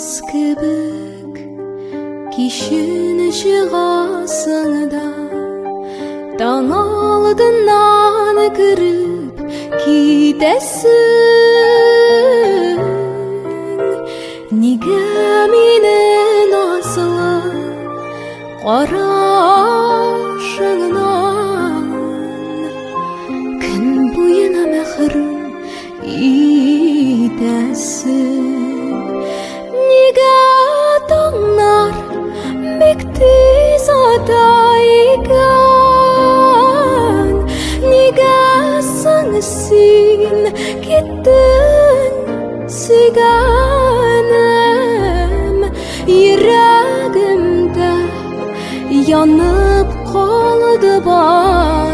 кебек кишен чыгасыңда таң алдынан кіріп китәсең Нигә минен асылы карашыңнан көн буена мәхрүм итәсең Нигә таңнар бик тиз ата икән Нигә соң син киттең сөйгәнем Йөрәгемдә янып калды бар